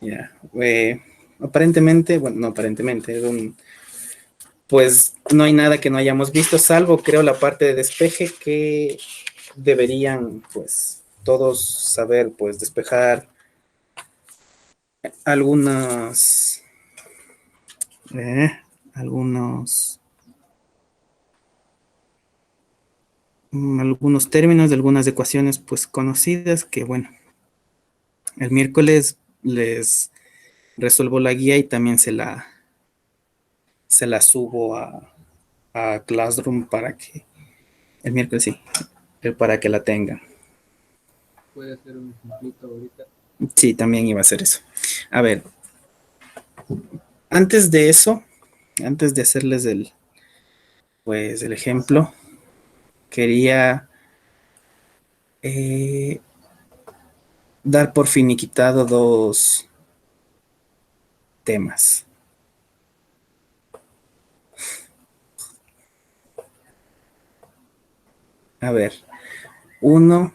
Ya. Aparentemente, bueno, no aparentemente, pues no hay nada que no hayamos visto, salvo creo la parte de despeje que deberían pues todos saber pues despejar algunas eh, algunos algunos términos de algunas ecuaciones pues conocidas que bueno, el miércoles les resuelvo la guía y también se la subo a Classroom para que el miércoles sí, para que la tengan. Puede hacer un ejemplito ahorita. Sí, también iba a hacer eso. A ver, antes de eso, antes de hacerles pues, el ejemplo, quería eh, dar por finiquitado dos temas. A ver, uno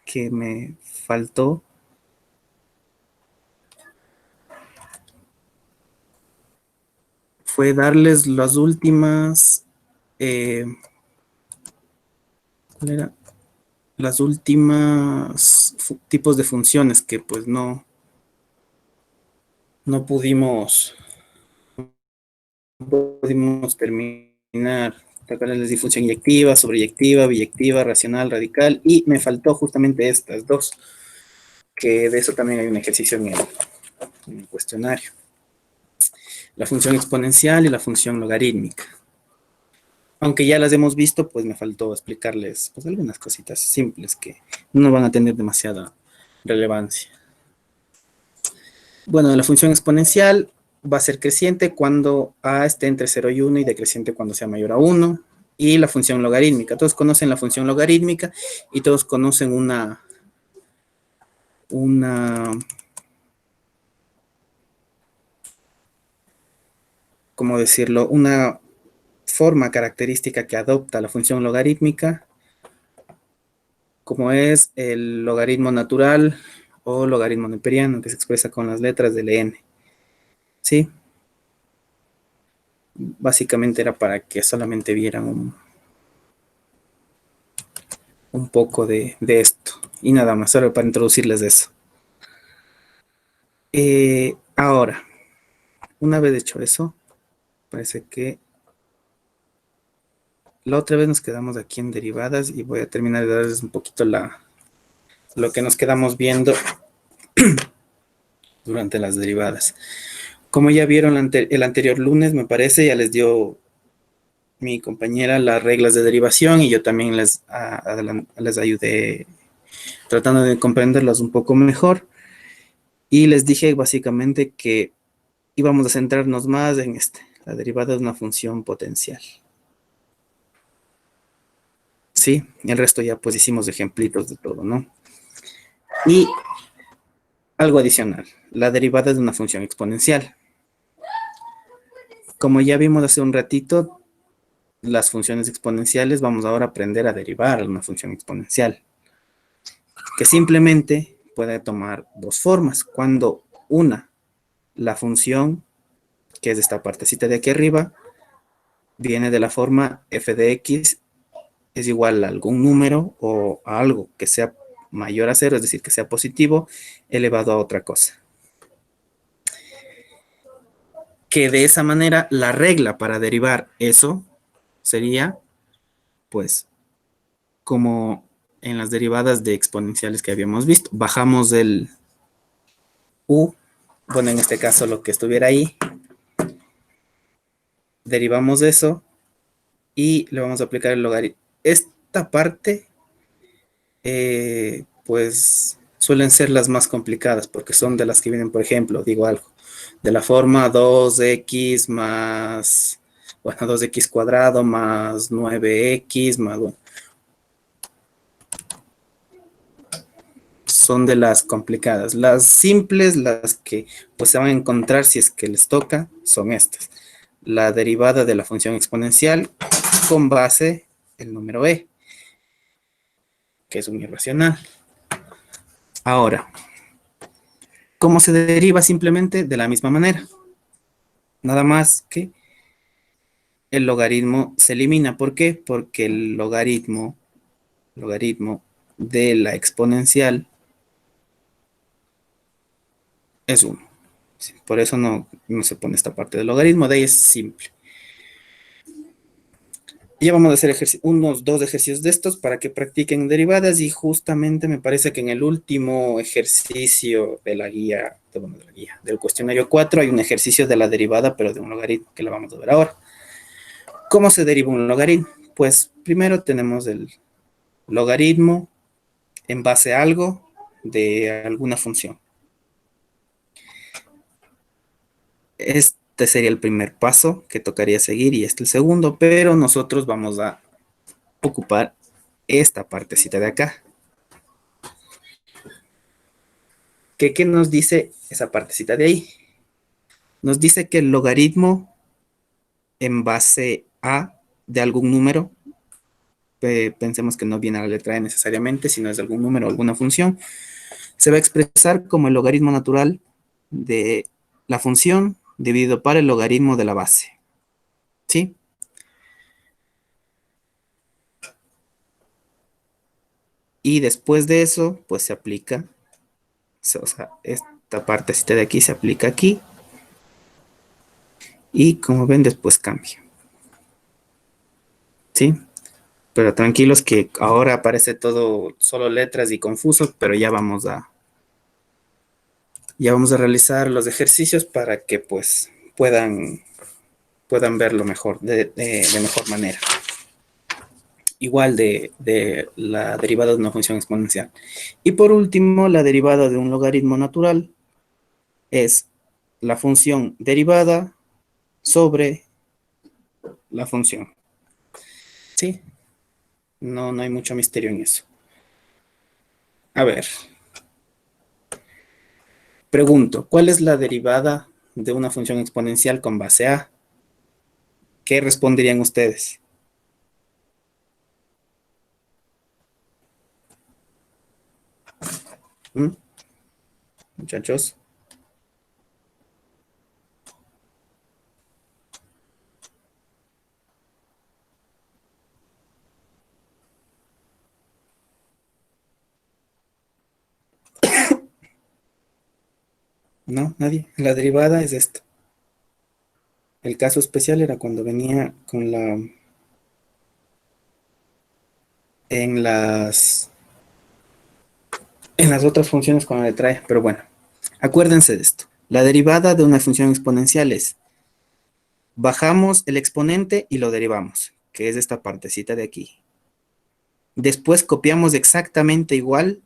que me faltó fue darles las últimas, ¿cuál era? Las últimas tipos de funciones que pues no pudimos terminar. Les di función inyectiva, sobreyectiva, biyectiva, racional, radical, y me faltó justamente estas dos, que de eso también hay un ejercicio en el cuestionario. La función exponencial y la función logarítmica. Aunque ya las hemos visto, pues me faltó explicarles pues, algunas cositas simples que no van a tener demasiada relevancia. Bueno, la función exponencial va a ser creciente cuando a esté entre 0 y 1 y decreciente cuando sea mayor a 1. Y la función logarítmica. Todos conocen la función logarítmica y todos conocen una, ¿cómo decirlo? Una forma característica que adopta la función logarítmica, como es el logaritmo natural o logaritmo neperiano, que se expresa con las letras del n. ¿Sí? Básicamente era para que solamente vieran un poco de esto. Y nada más, solo para introducirles eso. Ahora, una vez hecho eso, parece que la otra vez nos quedamos aquí en derivadas y voy a terminar de darles un poquito lo que nos quedamos viendo durante las derivadas. Como ya vieron el anterior lunes, me parece, ya les dio mi compañera las reglas de derivación y yo también les ayudé tratando de comprenderlas un poco mejor. Y les dije básicamente que íbamos a centrarnos más en la derivada de una función potencial. Sí, el resto ya pues hicimos ejemplitos de todo, ¿no? Y algo adicional, la derivada de una función exponencial. Como ya vimos hace un ratito, las funciones exponenciales, vamos ahora a aprender a derivar una función exponencial, que simplemente puede tomar dos formas. Cuando la función, que es esta partecita de aquí arriba, viene de la forma f de x es igual a algún número o a algo que sea mayor a cero, es decir, que sea positivo, elevado a otra cosa. Que de esa manera la regla para derivar eso sería, pues, como en las derivadas de exponenciales que habíamos visto. Bajamos el u, bueno, en este caso lo que estuviera ahí, derivamos eso y le vamos a aplicar el logaritmo. Esta parte, pues, suelen ser las más complicadas porque son de las que vienen, por ejemplo, digo algo, de la forma 2x más, bueno, 2x cuadrado más 9x más, bueno, son de las complicadas. Las simples, las que pues se van a encontrar si es que les toca, son estas. La derivada de la función exponencial con base el número e, que es un irracional. Ahora, ¿Cómo se deriva? Simplemente de la misma manera. Nada más que el logaritmo se elimina. ¿Por qué? Porque el logaritmo de la exponencial es 1. Sí, por eso no se pone esta parte del logaritmo, de ahí es simple. Ya vamos a hacer unos 2 ejercicios de estos para que practiquen derivadas y justamente me parece que en el último ejercicio de la guía, del cuestionario 4 hay un ejercicio de la derivada, pero de un logaritmo que la vamos a ver ahora. ¿Cómo se deriva un logaritmo? Pues primero tenemos el logaritmo en base a algo de alguna función. Este sería el primer paso que tocaría seguir y este el segundo, pero nosotros vamos a ocupar esta partecita de acá. ¿Qué nos dice esa partecita de ahí? Nos dice que el logaritmo en base a de algún número, pensemos que no viene a la letra E necesariamente, sino es de algún número o alguna función, se va a expresar como el logaritmo natural de la función dividido por el logaritmo de la base. ¿Sí? Y después de eso, pues se aplica, o sea, esta partecita de aquí se aplica aquí. Y como ven, después cambia. ¿Sí? Pero tranquilos que ahora aparece todo solo letras y confuso, pero ya vamos a realizar los ejercicios para que pues puedan verlo mejor, de mejor manera. Igual de la derivada de una función exponencial. Y por último, la derivada de un logaritmo natural es la función derivada sobre la función. ¿Sí? No hay mucho misterio en eso. A ver. Pregunto, ¿cuál es la derivada de una función exponencial con base A? ¿Qué responderían ustedes? ¿Mm? Muchachos. No, nadie. La derivada es esta. El caso especial era cuando venía con en las otras funciones con la letra E. Pero bueno, acuérdense de esto. La derivada de una función exponencial es bajamos el exponente y lo derivamos, que es esta partecita de aquí. Después copiamos exactamente igual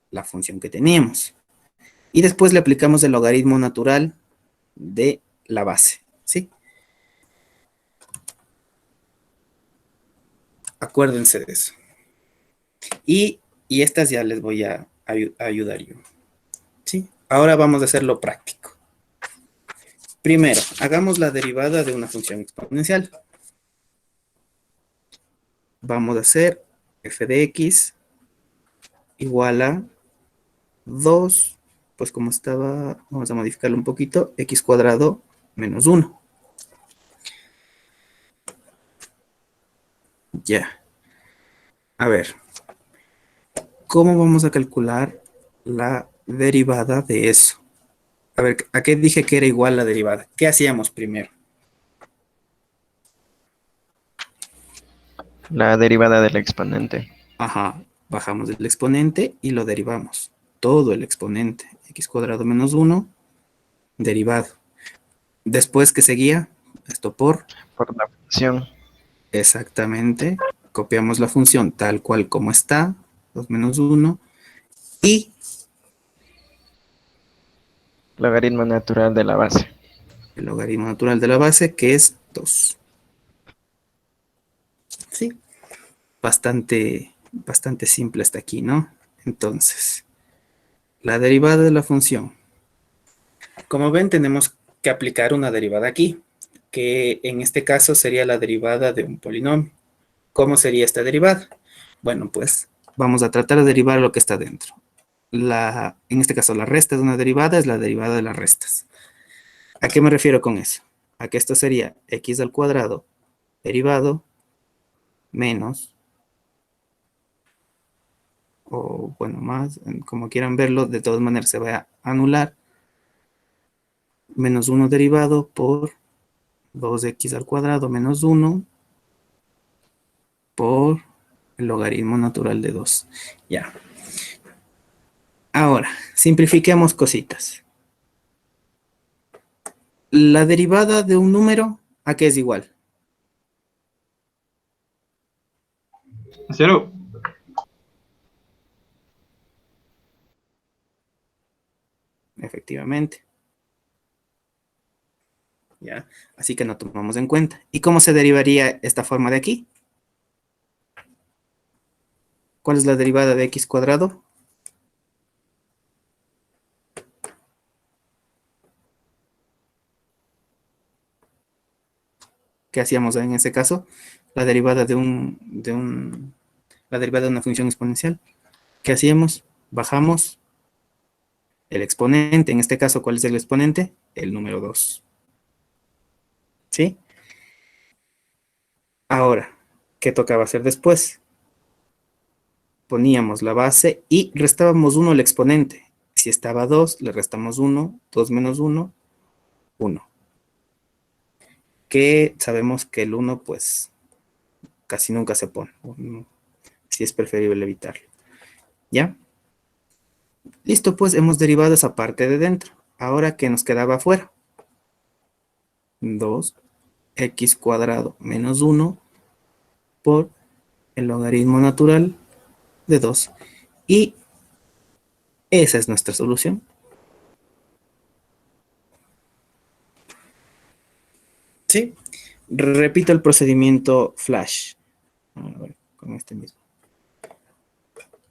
la función que teníamos. Y después le aplicamos el logaritmo natural de la base, ¿sí? Acuérdense de eso. Y estas ya les voy a ayudar yo, ¿sí? Ahora vamos a hacerlo práctico. Primero, hagamos la derivada de una función exponencial. Vamos a hacer f de x igual a 2, pues como estaba, vamos a modificarlo un poquito, x cuadrado menos 1. Ya. A ver, ¿cómo vamos a calcular la derivada de eso? A ver, ¿a qué dije que era igual la derivada? ¿Qué hacíamos primero? La derivada del exponente. Ajá, bajamos el exponente y lo derivamos. Todo el exponente, x cuadrado menos 1, derivado. Después, ¿qué seguía? Esto por, Por la función. exactamente, copiamos la función tal cual como está, 2 menos 1, y Logaritmo natural de la base. el logaritmo natural de la base, que es 2. Sí, bastante simple hasta aquí, ¿no? Entonces, la derivada de la función. Como ven, tenemos que aplicar una derivada aquí, que en este caso sería la derivada de un polinomio. ¿Cómo sería esta derivada? Bueno, pues vamos a tratar de derivar lo que está dentro. en este caso, la resta de una derivada es la derivada de las restas. ¿A qué me refiero con eso? A que esto sería x al cuadrado derivado menos, o bueno, más, como quieran verlo, de todas maneras se va a anular, menos 1 derivado por 2x al cuadrado menos 1 por el logaritmo natural de 2. Ya. Ahora, simplifiquemos cositas. La derivada de un número, ¿a qué es igual? Cero. Efectivamente. ¿Ya? Así que no tomamos en cuenta. ¿Y cómo se derivaría esta forma de aquí? ¿Cuál es la derivada de x cuadrado? ¿Qué hacíamos en ese caso? La derivada la derivada de una función exponencial. ¿Qué hacíamos? Bajamos el exponente. En este caso, ¿cuál es el exponente? El número 2. ¿Sí? Ahora, ¿qué tocaba hacer después? Poníamos la base y restábamos 1 al exponente. Si estaba 2, le restamos 1, 2 menos 1, 1. Que sabemos que el 1, pues, casi nunca se pone. Si es preferible evitarlo. ¿Ya? Listo, pues hemos derivado esa parte de dentro. Ahora, ¿qué nos quedaba afuera? 2x cuadrado menos 1 por el logaritmo natural de 2. Y esa es nuestra solución. ¿Sí? Repito el procedimiento flash. A ver, con este mismo.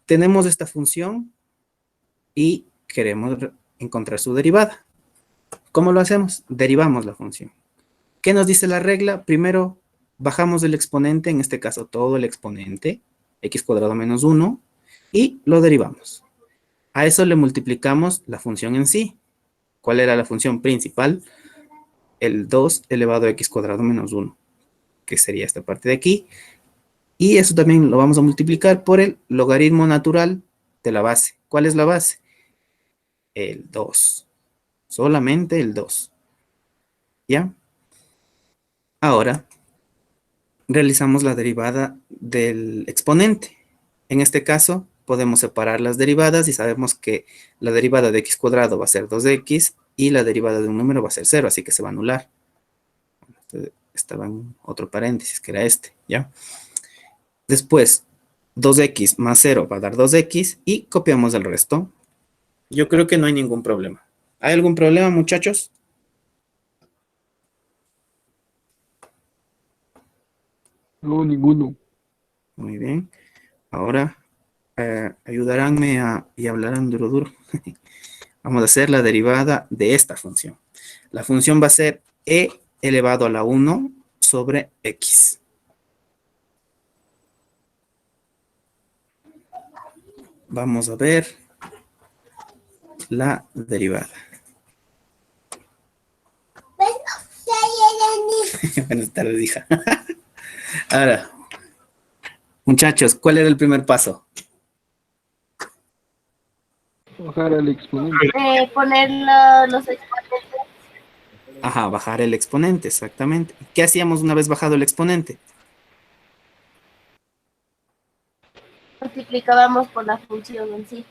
Tenemos esta función y queremos encontrar su derivada. ¿Cómo lo hacemos? Derivamos la función. ¿Qué nos dice la regla? Primero, bajamos el exponente, en este caso todo el exponente, x cuadrado menos 1, y lo derivamos. A eso le multiplicamos la función en sí. ¿Cuál era la función principal? El 2 elevado a x cuadrado menos 1, que sería esta parte de aquí. Y eso también lo vamos a multiplicar por el logaritmo natural de la base. ¿Cuál es la base? El 2. Solamente el 2. ¿Ya? Ahora, realizamos la derivada del exponente. En este caso, podemos separar las derivadas y sabemos que la derivada de x cuadrado va a ser 2x y la derivada de un número va a ser 0, así que se va a anular. Estaba en otro paréntesis, que era este, ¿ya? Después, 2x más 0 va a dar 2x y copiamos el resto. Yo creo que no hay ningún problema. ¿Hay algún problema, muchachos? No, ninguno. Muy bien. Ahora, ayudaránme y hablarán duro, duro. Vamos a hacer la derivada de esta función. La función va a ser e elevado a la 1 sobre x. Vamos a ver la derivada. Buenas tardes, hija. Ahora, muchachos, ¿cuál era el primer paso? Bajar al exponente. Poner los exponentes, Ajá, bajar el exponente, exactamente. ¿Qué hacíamos una vez bajado el exponente? multiplicábamos por la función en sí.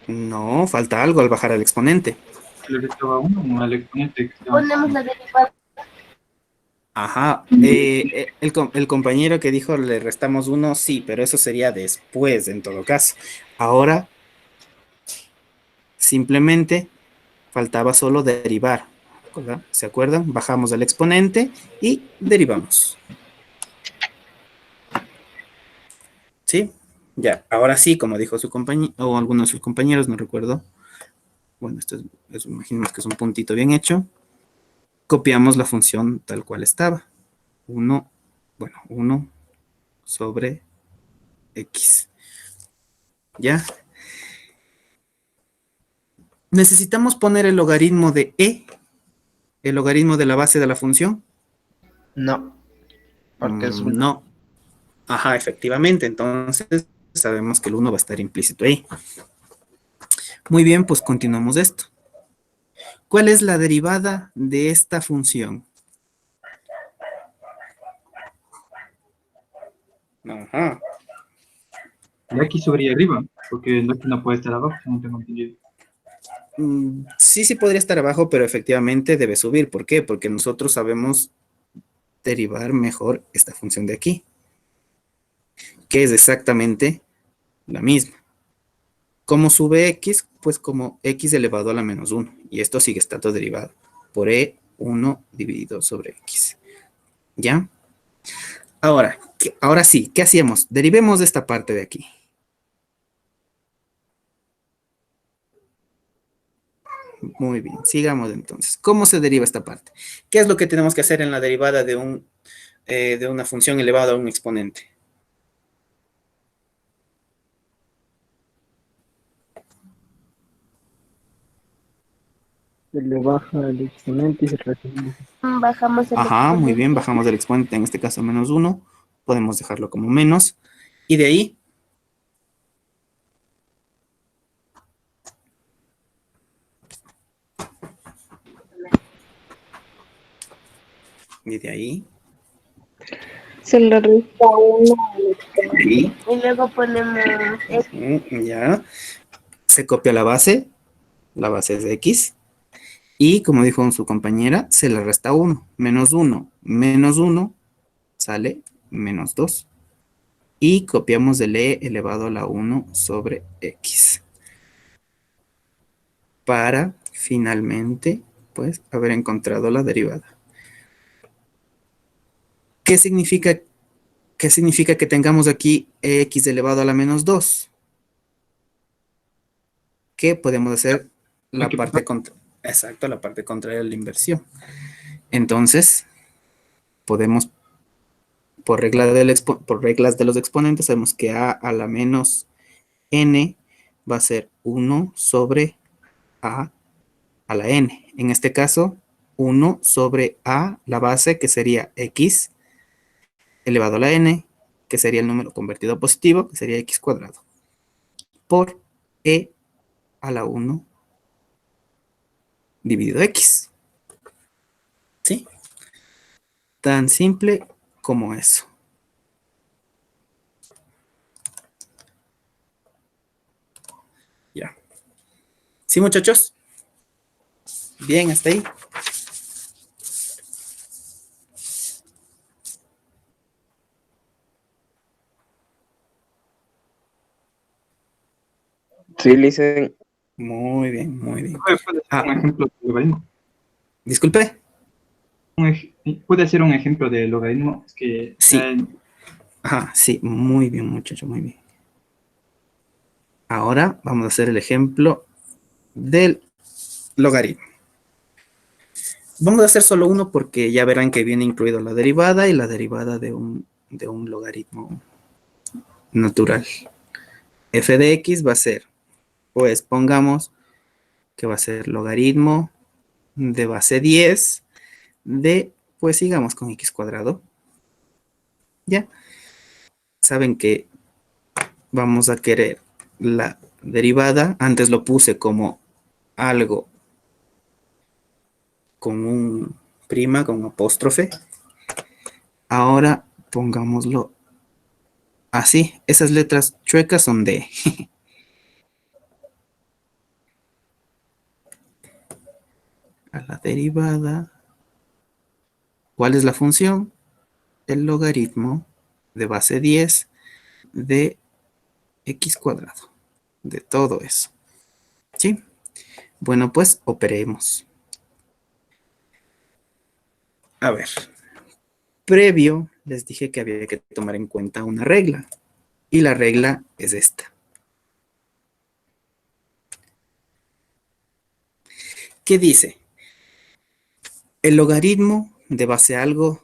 No, falta algo al bajar el exponente. Le restaba uno al exponente que estaba. Ponemos la derivada. Ajá, el compañero que dijo le restamos 1, sí, pero eso sería después en todo caso. Ahora, simplemente faltaba solo derivar, ¿verdad? ¿Se acuerdan? Bajamos el exponente y derivamos. ¿Sí? Ya, ahora sí, como dijo su compañero, o algunos de sus compañeros, no recuerdo. Bueno, imaginemos que es un puntito bien hecho. Copiamos la función tal cual estaba. 1 sobre x. ¿Ya? ¿Necesitamos poner el logaritmo de e, el logaritmo de la base de la función? No, porque es uno. No. Ajá, efectivamente. Entonces, sabemos que el 1 va a estar implícito ahí. Muy bien, pues continuamos esto. ¿Cuál es la derivada de esta función? Ajá. La X sobre arriba, porque la X no puede estar abajo, no tengo entendido. Sí, sí podría estar abajo, pero efectivamente debe subir. ¿Por qué? Porque nosotros sabemos derivar mejor esta función de aquí, que es exactamente la misma. ¿Cómo sube x? Pues como x elevado a la menos 1. Y esto sigue estando derivado por e1 dividido sobre x. ¿Ya? Ahora sí, ¿qué hacíamos? Derivemos de esta parte de aquí. Muy bien, sigamos entonces. ¿Cómo se deriva esta parte? ¿Qué es lo que tenemos que hacer en la derivada de una función elevada a un exponente? Se le baja el exponente y se recibe. Bajamos el Ajá, muy bien, exponente. bajamos del exponente, en este caso menos 1. Podemos dejarlo como menos. Y de ahí, y de ahí, Se le resta uno al de ahí, Y luego ponemos ya, se copia la base es de x, y como dijo su compañera, se le resta 1, menos 1 sale menos 2, y copiamos el e elevado a la 1 sobre x, para finalmente, pues, haber encontrado la derivada. ¿Qué significa que tengamos aquí x elevado a la menos 2? Que podemos hacer la parte contraria. Exacto, la parte contraria de la inversión. Entonces, podemos, por reglas de los exponentes, sabemos que a la menos n va a ser 1 sobre a la n. En este caso, 1 sobre a, la base, que sería x, elevado a la n, que sería el número convertido a positivo, que sería x cuadrado, por e a la 1 dividido x. ¿Sí? Tan simple como eso. Ya. ¿Sí, muchachos? Bien, hasta ahí. Sí, Licen. Muy bien, muy bien. ¿Puede ser Ah, un ejemplo de logaritmo? disculpe. ¿Puede ser un ejemplo de logaritmo? Es que Sí. Ajá, sí, muy bien, muchacho, muy bien. Ahora vamos a hacer el ejemplo del logaritmo. Vamos a hacer solo uno porque ya verán que viene incluido la derivada y la derivada de un logaritmo natural. F de x va a ser, pues pongamos que va a ser logaritmo de base 10 de, pues sigamos con x cuadrado. ¿Ya? Saben que vamos a querer la derivada. Antes lo puse como algo con un prima, con un apóstrofe. Ahora pongámoslo así. Esas letras chuecas son D. A la derivada. ¿Cuál es la función? El logaritmo de base 10 de x cuadrado. De todo eso. ¿Sí? Bueno, pues operemos. A ver. Previo les dije que había que tomar en cuenta una regla. Y la regla es esta. ¿Qué dice? El logaritmo de base a algo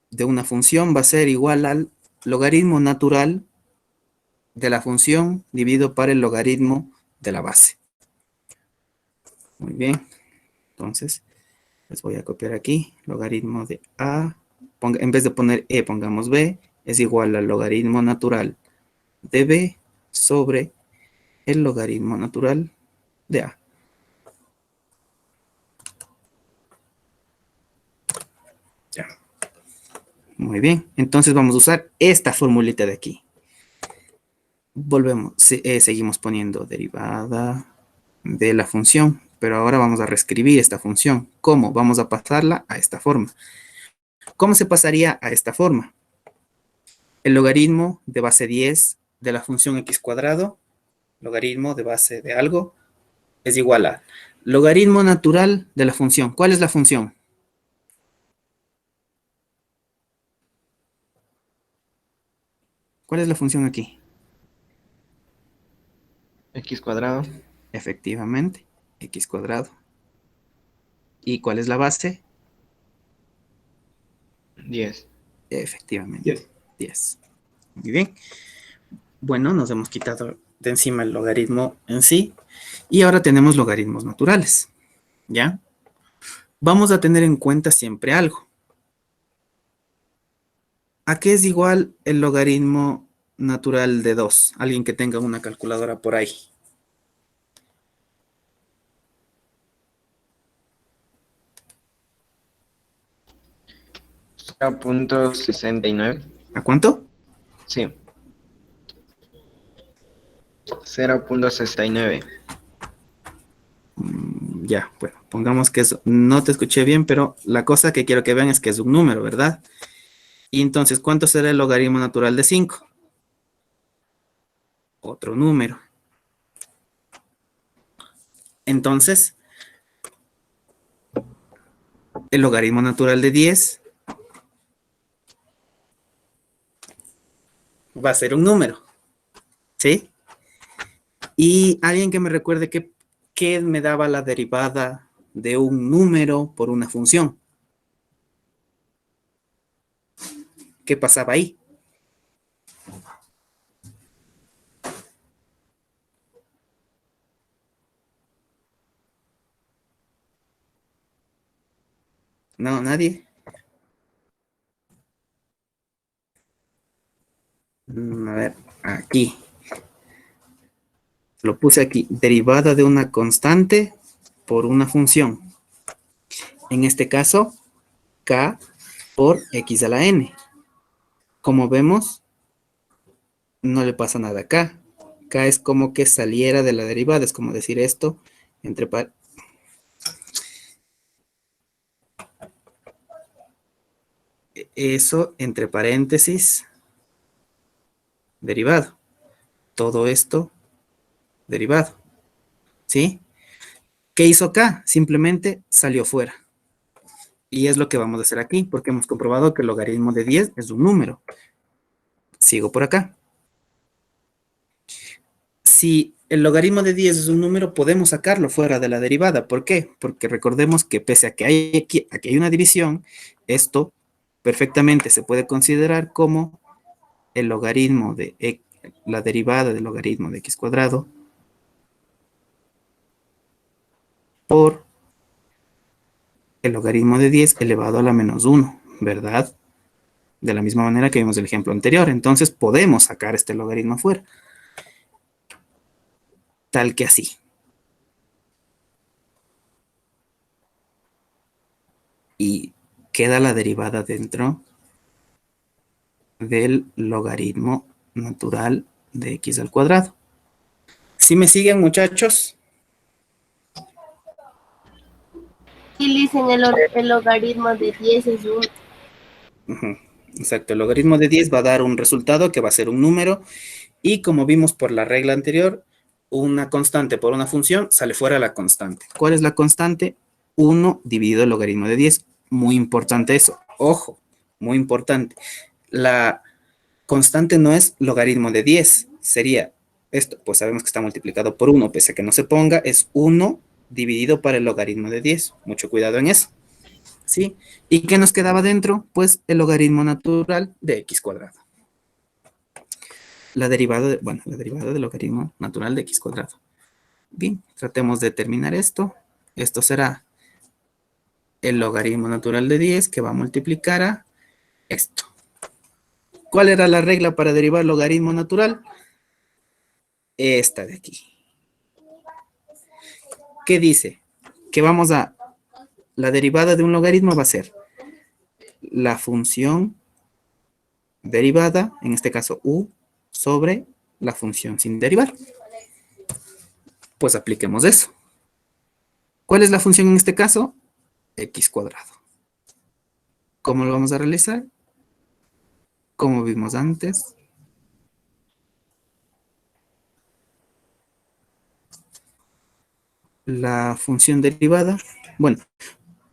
de una función va a ser igual al logaritmo natural de la función dividido por el logaritmo de la base. Muy bien. Entonces, les voy a copiar aquí. Logaritmo de A. En vez de poner E, pongamos B. Es igual al logaritmo natural de B sobre el logaritmo natural de A. Ya. Muy bien. Entonces vamos a usar esta formulita de aquí. Volvemos. Seguimos poniendo derivada de la función. Pero ahora vamos a reescribir esta función. ¿Cómo? Vamos a pasarla a esta forma. ¿Cómo se pasaría a esta forma? El logaritmo de base 10 de la función x cuadrado, logaritmo de base de algo, es igual a logaritmo natural de la función. ¿Cuál es la función? ¿Cuál es la función aquí? X cuadrado. Efectivamente, x cuadrado. ¿Y cuál es la base? 10. Efectivamente, 10. 10. Muy bien. Bueno, nos hemos quitado de encima el logaritmo en sí. Y ahora tenemos logaritmos naturales. ¿Ya? Vamos a tener en cuenta siempre algo. ¿A qué es igual el logaritmo natural de 2? Alguien que tenga una calculadora por ahí. 0.69. ¿A cuánto? Sí. 0.69. Ya, bueno, pongamos que eso. No te escuché bien, pero la cosa que quiero que vean es que es un número, ¿verdad? Y entonces, ¿cuánto será el logaritmo natural de 5? Otro número. Entonces, el logaritmo natural de 10 va a ser un número, ¿sí? Y alguien que me recuerde qué me daba la derivada de un número por una función. ¿Qué pasaba ahí? No, nadie. A ver, aquí. Lo puse aquí. Derivada de una constante por una función. En este caso, k por x a la n. Como vemos, no le pasa nada a k. K es como que saliera de la derivada. Es como decir esto entre eso entre paréntesis, derivado. Todo esto, derivado. ¿Sí? ¿Qué hizo K? Simplemente salió fuera. Y es lo que vamos a hacer aquí, porque hemos comprobado que el logaritmo de 10 es un número. Sigo por acá. Si el logaritmo de 10 es un número, podemos sacarlo fuera de la derivada. ¿Por qué? Porque recordemos que pese a que aquí hay una división, esto perfectamente se puede considerar como el logaritmo de la derivada del logaritmo de x cuadrado por el logaritmo de 10 elevado a la menos 1, ¿verdad? De la misma manera que vimos el ejemplo anterior. Entonces podemos sacar este logaritmo afuera. Tal que así. Y queda la derivada dentro del logaritmo natural de x al cuadrado. ¿Sí me siguen, muchachos? Y dicen el logaritmo de 10 es un... Exacto, el logaritmo de 10 va a dar un resultado que va a ser un número y como vimos por la regla anterior, una constante por una función sale fuera la constante. ¿Cuál es la constante? 1 dividido el logaritmo de 10. Muy importante eso. Ojo, muy importante. La constante no es logaritmo de 10. Sería esto, pues sabemos que está multiplicado por 1, pese a que no se ponga, es 1 dividido para el logaritmo de 10. Mucho cuidado en eso. ¿Sí? ¿Y qué nos quedaba dentro? Pues el logaritmo natural de x cuadrado. La derivada del logaritmo natural de x cuadrado. Bien, tratemos de terminar esto. Esto será el logaritmo natural de 10 que va a multiplicar a esto. ¿Cuál era la regla para derivar logaritmo natural? Esta de aquí. ¿Qué dice? Que la derivada de un logaritmo va a ser la función derivada, en este caso u, sobre la función sin derivar. Pues apliquemos eso. ¿Cuál es la función en este caso? X cuadrado. ¿Cómo lo vamos a realizar? Como vimos antes. La función derivada. Bueno,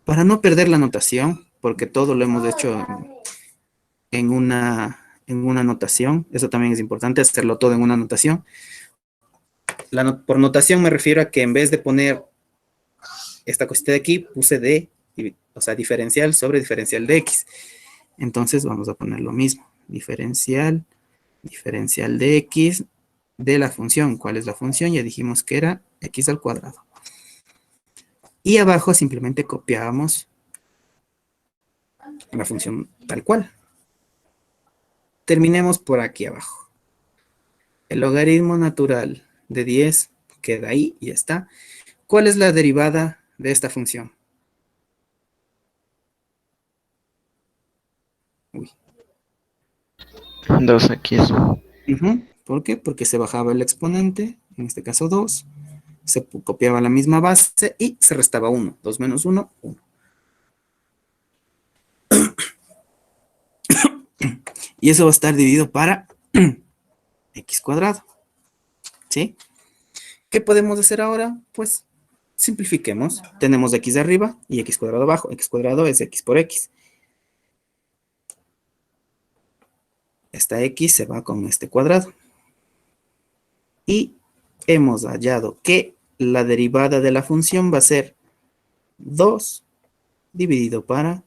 para no perder la notación, porque todo lo hemos hecho en una notación, eso también es importante, hacerlo todo en una notación. Por notación me refiero a que en vez de poner esta cosita de aquí, puse d, o sea, diferencial sobre diferencial de x. Entonces vamos a poner lo mismo, diferencial de x de la función. ¿Cuál es la función? Ya dijimos que era x al cuadrado. Y abajo simplemente copiábamos la función tal cual. Terminemos por aquí abajo. El logaritmo natural de 10 queda ahí y ya está. ¿Cuál es la derivada de esta función? Uy. 2x. ¿Por qué? Porque se bajaba el exponente, en este caso 2, se copiaba la misma base y se restaba 1. 2 menos 1, 1. Y eso va a estar dividido para x cuadrado. ¿Sí? ¿Qué podemos hacer ahora? Pues simplifiquemos. Tenemos x de arriba y x cuadrado abajo. X cuadrado es x por x. Esta x se va con este cuadrado. Y hemos hallado que la derivada de la función va a ser 2 dividido para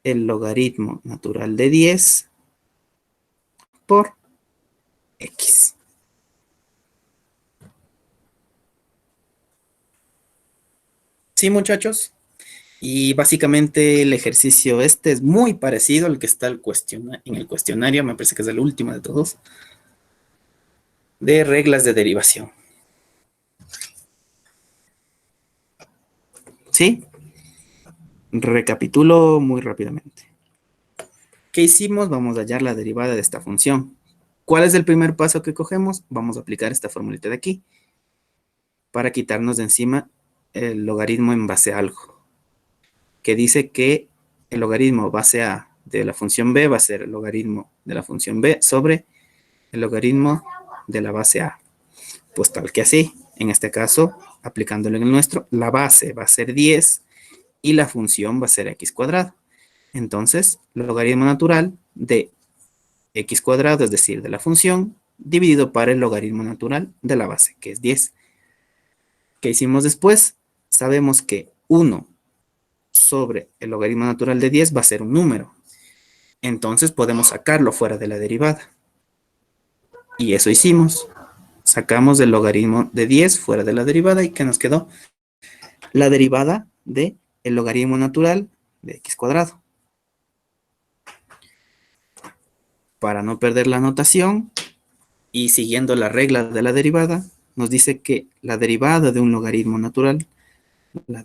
el logaritmo natural de 10 por x. ¿Sí, muchachos? Y básicamente el ejercicio este es muy parecido al que está en el cuestionario, me parece que es el último de todos, de reglas de derivación. ¿Sí? Recapitulo muy rápidamente. ¿Qué hicimos? Vamos a hallar la derivada de esta función. ¿Cuál es el primer paso que cogemos? Vamos a aplicar esta formulita de aquí para quitarnos de encima el logaritmo en base a algo, que dice que el logaritmo base a de la función b va a ser el logaritmo de la función b sobre el logaritmo de la base a. Pues tal que así, en este caso, aplicándolo en el nuestro, la base va a ser 10 y la función va a ser x cuadrado. Entonces, el logaritmo natural de x cuadrado, es decir, de la función, dividido para el logaritmo natural de la base, que es 10. ¿Qué hicimos después? Sabemos que 1 sobre el logaritmo natural de 10 va a ser un número. Entonces podemos sacarlo fuera de la derivada. Y eso hicimos. Sacamos el logaritmo de 10 fuera de la derivada y ¿qué nos quedó? La derivada del logaritmo natural de x cuadrado. Para no perder la notación y siguiendo la regla de la derivada, nos dice que la derivada de un logaritmo natural va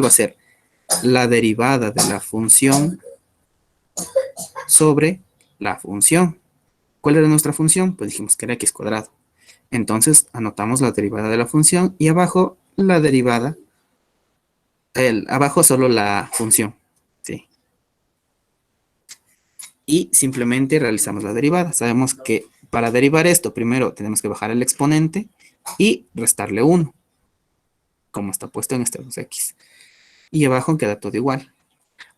a ser la derivada de la función sobre la función. ¿Cuál era nuestra función? Pues dijimos que era x cuadrado. Entonces anotamos la derivada de la función y abajo la derivada, abajo solo la función. ¿Sí? Y simplemente realizamos la derivada. Sabemos que para derivar esto, primero tenemos que bajar el exponente y restarle 1, como está puesto en este 2x. Y abajo queda todo igual.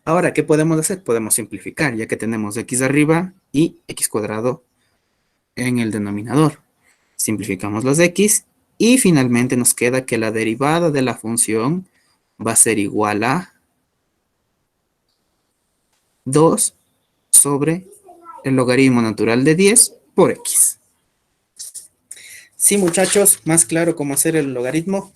Ahora, ¿qué podemos hacer? Podemos simplificar, ya que tenemos x arriba y x cuadrado en el denominador. Simplificamos los x y finalmente nos queda que la derivada de la función va a ser igual a 2 sobre el logaritmo natural de 10 por x. Sí, muchachos, más claro cómo hacer el logaritmo.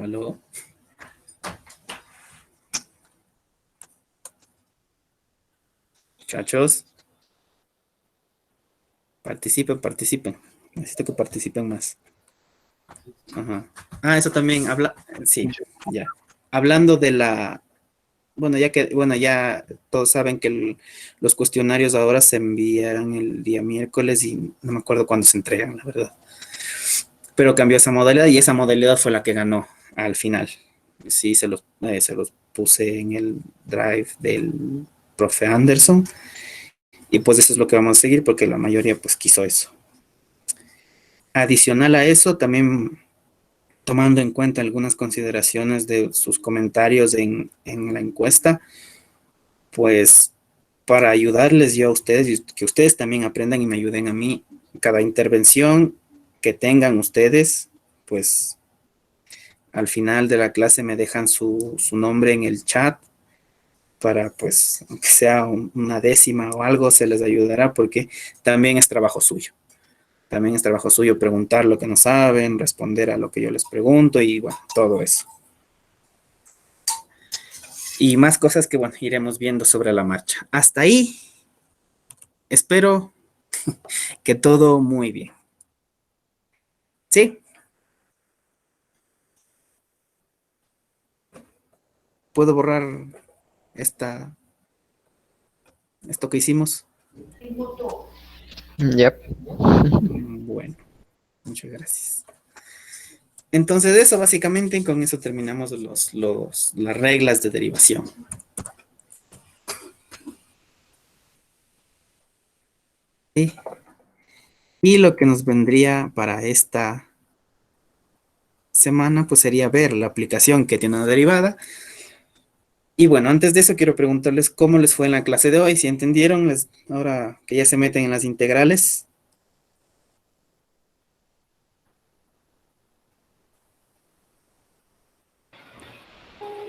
¿Aló? Muchachos, participen, participen. Necesito que participen más. Ajá. Ah, eso también habla. Sí, ya. Hablando de la. Bueno, ya todos saben que los cuestionarios ahora se envían el día miércoles y no me acuerdo cuándo se entregan, la verdad. Pero cambió esa modalidad y esa modalidad fue la que ganó al final. Sí, se los puse en el drive del profe Anderson. Y pues eso es lo que vamos a seguir porque la mayoría pues quiso eso. Adicional a eso, también tomando en cuenta algunas consideraciones de sus comentarios en la encuesta, pues para ayudarles yo a ustedes y que ustedes también aprendan y me ayuden a mí, cada intervención que tengan ustedes, pues al final de la clase me dejan su nombre en el chat para pues, aunque sea una décima o algo, se les ayudará porque también es trabajo suyo. También es trabajo suyo preguntar lo que no saben, responder a lo que yo les pregunto y bueno, todo eso. Y más cosas que bueno, iremos viendo sobre la marcha. Hasta ahí, espero que todo muy bien. ¿Sí? ¿Puedo borrar esto que hicimos? Yep. Bueno, muchas gracias. Entonces eso básicamente, con eso terminamos las reglas de derivación. ¿Sí? Y lo que nos vendría para esta semana, pues sería ver la aplicación que tiene una derivada. Y bueno, antes de eso quiero preguntarles cómo les fue en la clase de hoy, si entendieron, ahora que ya se meten en las integrales.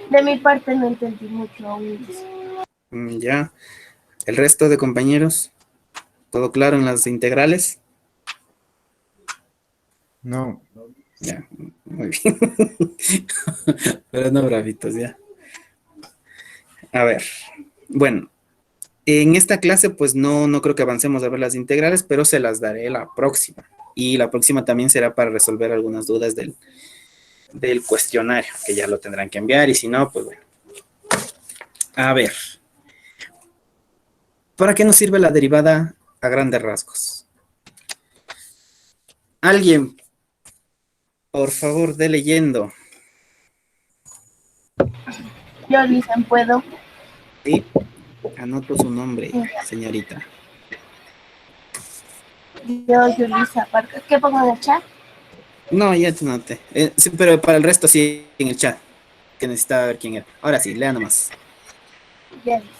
De mi parte no entendí mucho aún. Ya. El resto de compañeros, ¿todo claro en las integrales? No. Ya, muy bien. Pero no, bravitos, ya. A ver, bueno, en esta clase pues no creo que avancemos a ver las integrales, pero se las daré la próxima. Y la próxima también será para resolver algunas dudas del cuestionario, que ya lo tendrán que enviar, y si no, pues bueno. A ver, ¿para qué nos sirve la derivada a grandes rasgos? Alguien, por favor, dé leyendo. Yo, Lizan, puedo. Sí, anoto su nombre, señorita. Yo, Yulisa Parker. ¿Qué pongo en el chat? No, ya te noté. Sí, pero para el resto sí en el chat, que necesitaba ver quién era. Ahora sí, lea nomás. Ya dice.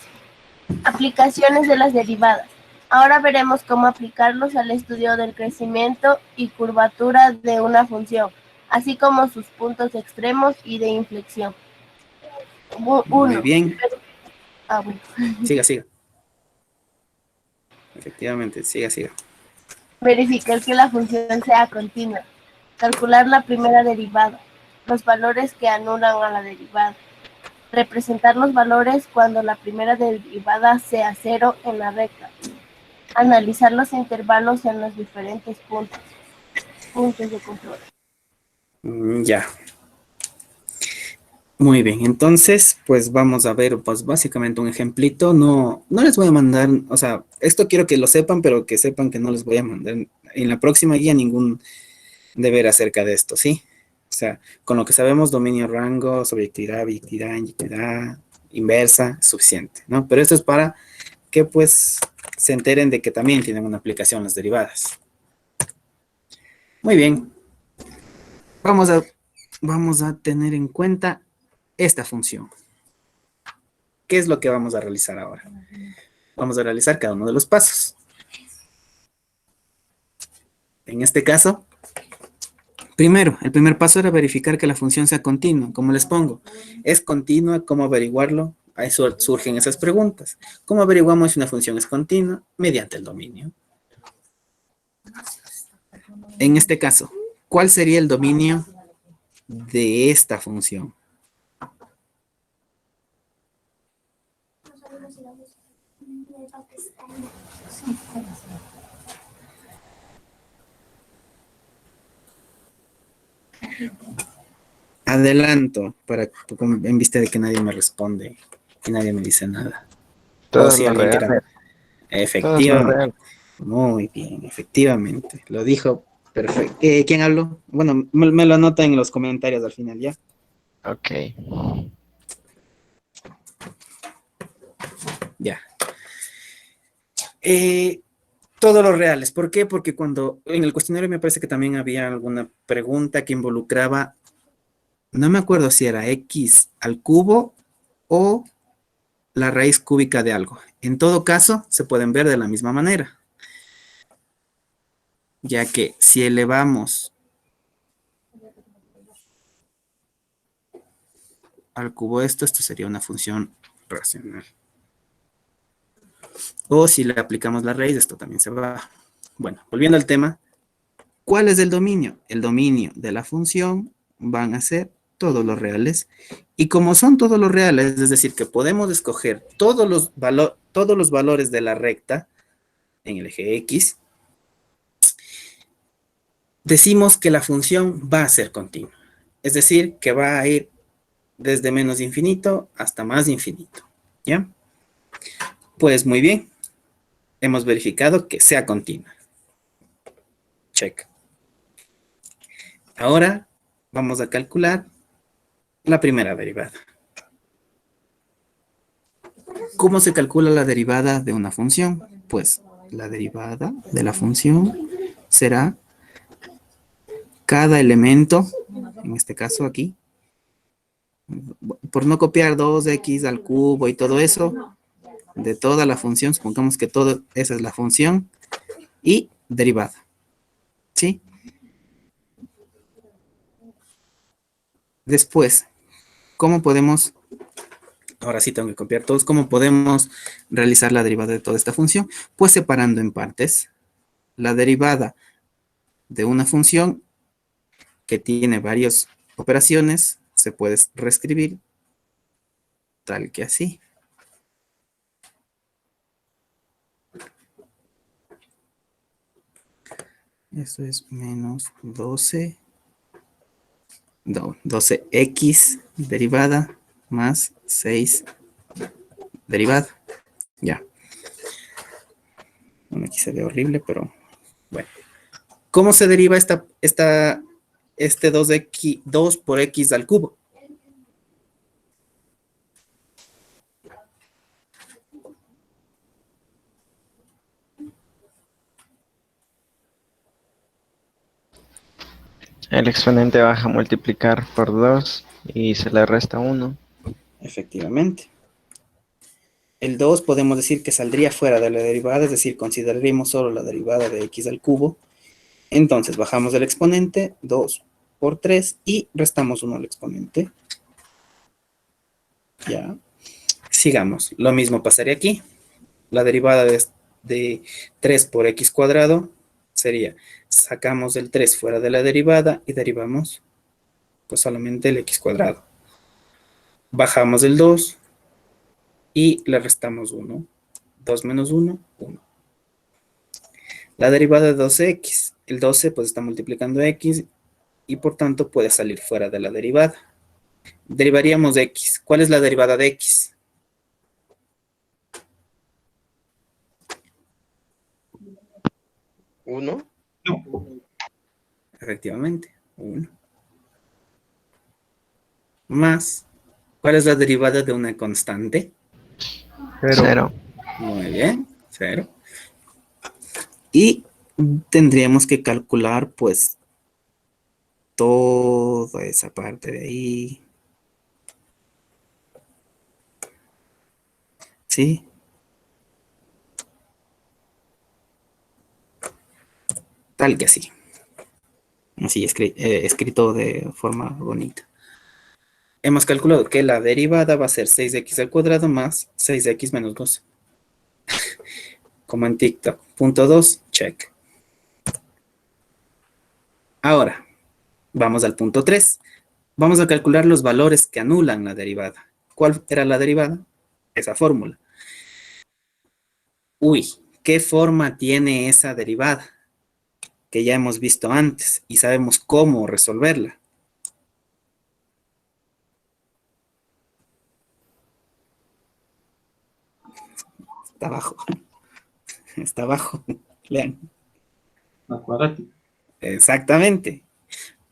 Aplicaciones de las derivadas. Ahora veremos cómo aplicarlos al estudio del crecimiento y curvatura de una función, así como sus puntos extremos y de inflexión. Muy bien. Bueno. Siga. Efectivamente, siga. Verificar que la función sea continua. Calcular la primera derivada. Los valores que anulan a la derivada. Representar los valores cuando la primera derivada sea 0 en la recta. Analizar los intervalos en los diferentes puntos de control. Ya. Muy bien, entonces, pues vamos a ver, pues básicamente un ejemplito. No les voy a mandar, o sea, esto quiero que lo sepan, pero que sepan que no les voy a mandar en la próxima guía ningún deber acerca de esto, ¿sí? O sea, con lo que sabemos, dominio, rango, subjetividad, objetividad, inyectividad, inversa, suficiente, ¿no? Pero esto es para que, pues, se enteren de que también tienen una aplicación las derivadas. Muy bien. Vamos a tener en cuenta esta función. ¿Qué es lo que vamos a realizar ahora? Vamos a realizar cada uno de los pasos. En este caso, primero, el primer paso era verificar que la función sea continua. ¿Cómo les pongo? ¿Es continua? ¿Cómo averiguarlo? Ahí surgen esas preguntas. ¿Cómo averiguamos si una función es continua? Mediante el dominio. En este caso, ¿cuál sería el dominio de esta función. Adelanto, en vista de que nadie me responde y nadie me dice nada. Todo O si lo alguien real. quiera. Todo es lo Efectivamente. real. Muy bien, efectivamente. Lo dijo perfecto. ¿Quién habló? Bueno, me lo anota en los comentarios al final, ¿ya? Ok. Ya. Todos los reales. ¿Por qué? Porque cuando en el cuestionario me parece que también había alguna pregunta que involucraba, no me acuerdo si era x al cubo o la raíz cúbica de algo. En todo caso, se pueden ver de la misma manera, ya que si elevamos al cubo esto sería una función racional. O si le aplicamos la raíz, esto también se va. Bueno, volviendo al tema, ¿cuál es el dominio? El dominio de la función van a ser todos los reales. Y como son todos los reales, es decir, que podemos escoger todos los valores de la recta en el eje X, decimos que la función va a ser continua. Es decir, que va a ir desde menos infinito hasta más infinito. ¿Ya? Pues muy bien. Hemos verificado que sea continua. Check. Ahora vamos a calcular la primera derivada. ¿Cómo se calcula la derivada de una función? Pues la derivada de la función será cada elemento, en este caso aquí, por no copiar 2x al cubo y todo eso, de toda la función, supongamos que esa es la función, y derivada, ¿sí? Después, ¿cómo podemos, ahora sí tengo que copiar todos, cómo podemos realizar la derivada de toda esta función? Pues separando en partes. La derivada de una función que tiene varias operaciones se puede reescribir tal que así. Eso es menos 12, no, 12x derivada más 6 derivada. Ya. Bueno, aquí se ve horrible, pero bueno. ¿Cómo se deriva este 2 por x al cubo? El exponente baja a multiplicar por 2 y se le resta 1. Efectivamente. El 2 podemos decir que saldría fuera de la derivada, es decir, consideraríamos solo la derivada de x al cubo. Entonces bajamos el exponente, 2 por 3 y restamos 1 al exponente. Ya. Sigamos. Lo mismo pasaría aquí. La derivada de 3 por x cuadrado sería, sacamos el 3 fuera de la derivada y derivamos pues solamente el x cuadrado. Bajamos el 2 y le restamos 1. 2 menos 1, 1. La derivada de 12x. El 12 pues está multiplicando x y por tanto puede salir fuera de la derivada. Derivaríamos de x. ¿Cuál es la derivada de x? ¿1? Efectivamente, 1. Más, ¿cuál es la derivada de una constante? 0. Muy bien, 0. Y tendríamos que calcular, pues, toda esa parte de ahí. ¿Sí? Tal que así. Así escrito de forma bonita. Hemos calculado que la derivada va a ser 6x al cuadrado más 6x menos 2. Como en TikTok. Punto 2, check. Ahora, vamos al punto 3. Vamos a calcular los valores que anulan la derivada. ¿Cuál era la derivada? Esa fórmula. Uy, ¿qué forma tiene esa derivada? Que ya hemos visto antes y sabemos cómo resolverla. Está abajo. Está abajo. Lean. La cuadrática. Exactamente.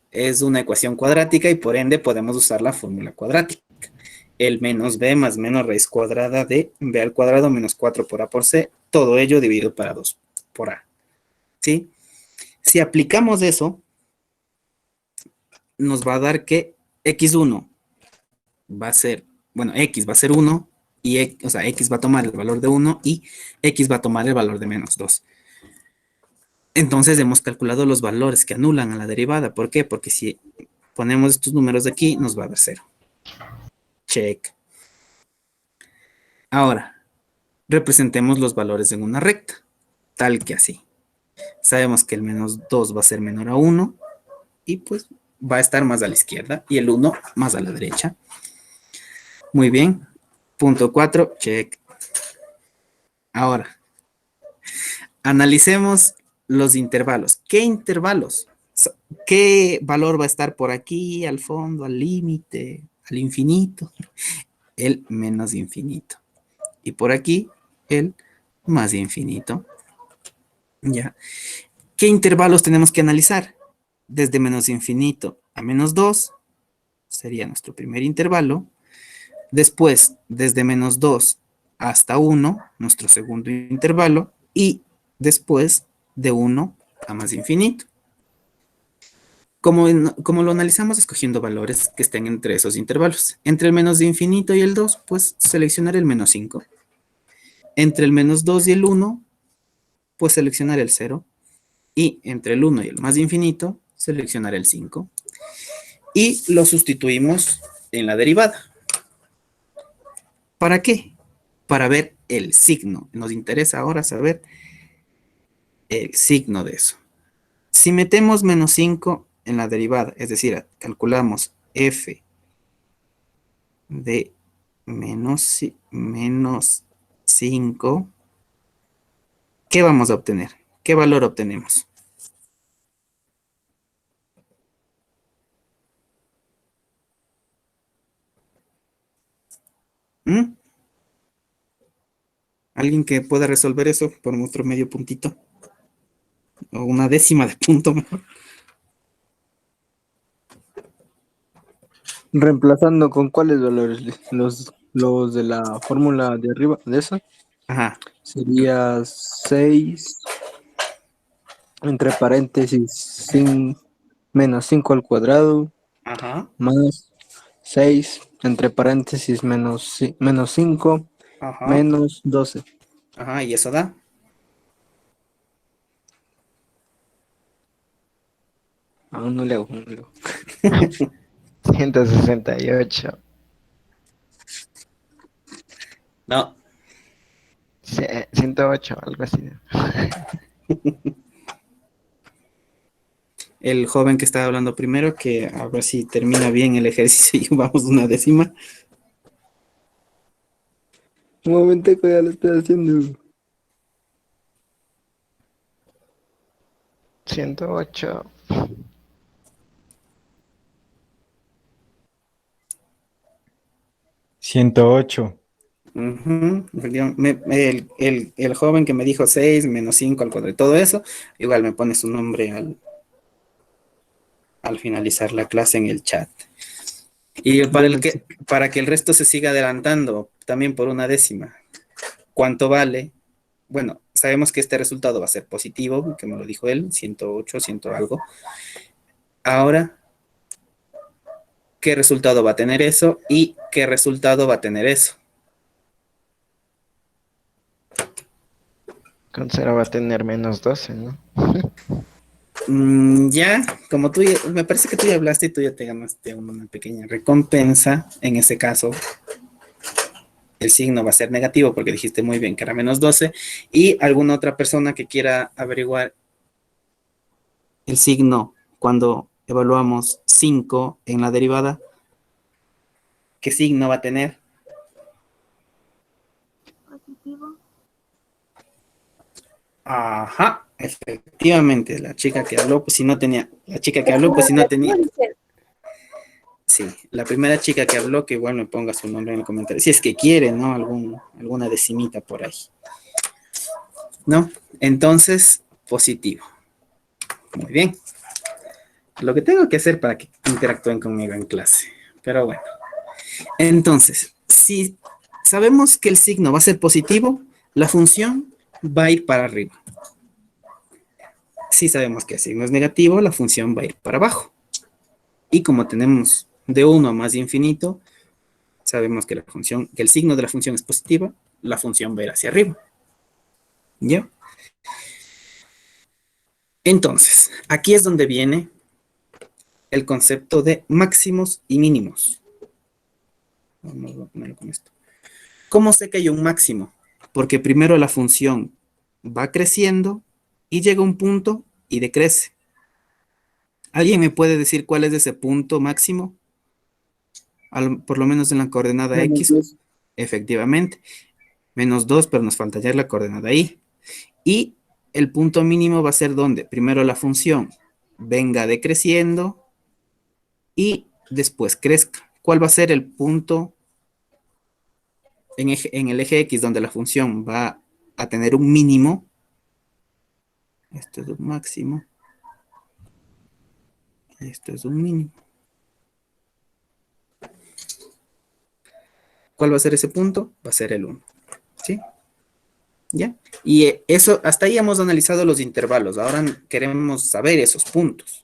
Es una ecuación cuadrática y por ende podemos usar la fórmula cuadrática. El menos b más menos raíz cuadrada de b al cuadrado menos 4 por a por c, todo ello dividido para 2 por a. ¿Sí? Si aplicamos eso, nos va a dar que x1 va a ser, bueno, x va a ser 1, y, o sea, x va a tomar el valor de 1 y x va a tomar el valor de menos 2. Entonces hemos calculado los valores que anulan a la derivada. ¿Por qué? Porque si ponemos estos números de aquí, nos va a dar 0. Check. Ahora, representemos los valores en una recta, tal que así. Sabemos que el menos 2 va a ser menor a 1 y pues va a estar más a la izquierda y el 1 más a la derecha. Muy bien. Punto 4, check. Ahora, analicemos los intervalos. ¿Qué intervalos? ¿Qué valor va a estar por aquí, al fondo, al límite, al infinito? El menos infinito. Y por aquí, el más infinito. Ya. ¿Qué intervalos tenemos que analizar? Desde menos infinito a menos 2 sería nuestro primer intervalo. Después, desde menos 2 hasta 1, nuestro segundo intervalo. Y después, de 1 a más infinito. Como lo analizamos escogiendo valores que estén entre esos intervalos. Entre el menos de infinito y el 2, pues seleccionar el menos 5. Entre el menos 2 y el 1, pues seleccionar el 0. Y entre el 1 y el más infinito, seleccionar el 5. Y lo sustituimos en la derivada. ¿Para qué? Para ver el signo. Nos interesa ahora saber el signo de eso. Si metemos menos 5 en la derivada, es decir, calculamos f de menos 5, ¿qué vamos a obtener? ¿Qué valor obtenemos? ¿Mm? ¿Alguien que pueda resolver eso por otro medio puntito? O una décima de punto mejor. Reemplazando con cuáles valores, los de la fórmula de arriba, de esa, Ajá. sería 6 entre paréntesis menos 5 al cuadrado, Ajá. más 6 entre paréntesis menos 5, Ajá. menos 12. Ajá. ¿Y eso da? Aún no le hago. 168. No. 108, algo así. El joven que estaba hablando primero, que a ver si termina bien el ejercicio y vamos una décima. Un momento que ya lo estoy haciendo. 108. Ujú. El joven que me dijo 6 menos 5 al cuadrado, todo eso, igual me pone su nombre al finalizar la clase en el chat. Y para que el resto se siga adelantando, también por una décima. ¿Cuánto vale? Bueno, sabemos que este resultado va a ser positivo, que me lo dijo él, 108, 100 algo. Ahora, ¿qué resultado va a tener eso? ¿Y qué resultado va a tener eso? Con 0 va a tener menos 12, ¿no? Ya, como tú, me parece que tú ya hablaste y tú ya te ganaste una pequeña recompensa. En ese caso, el signo va a ser negativo porque dijiste muy bien que era menos 12. Y alguna otra persona que quiera averiguar el signo cuando evaluamos 5 en la derivada, ¿qué signo va a tener? Positivo. Ajá, efectivamente, la chica que habló, pues si no tenía, sí, la primera chica que habló, que igual me ponga su nombre en el comentario, si es que quiere, ¿no? Alguna decimita por ahí, ¿no? Entonces, positivo. Muy bien. Lo que tengo que hacer para que interactúen conmigo en clase, pero bueno. Entonces, si sabemos que el signo va a ser positivo, la función va a ir para arriba. Si sabemos que el signo es negativo, la función va a ir para abajo. Y como tenemos de 1 a más de infinito, sabemos que el signo de la función es positiva, la función va a ir hacia arriba. ¿Ya? Entonces, aquí es donde viene el concepto de máximos y mínimos. Vamos a ponerlo con esto. ¿Cómo sé que hay un máximo? Porque primero la función va creciendo y llega a un punto y decrece. ¿Alguien me puede decir cuál es ese punto máximo? Por lo menos en la coordenada X. Efectivamente. -2, pero nos falta ya la coordenada Y. Y el punto mínimo va a ser donde primero la función venga decreciendo y después crezca. ¿Cuál va a ser el punto en el eje X donde la función va a tener un mínimo? Esto es un máximo. Y esto es un mínimo. ¿Cuál va a ser ese punto? Va a ser el 1. ¿Sí? ¿Ya? Y eso, hasta ahí hemos analizado los intervalos. Ahora queremos saber esos puntos.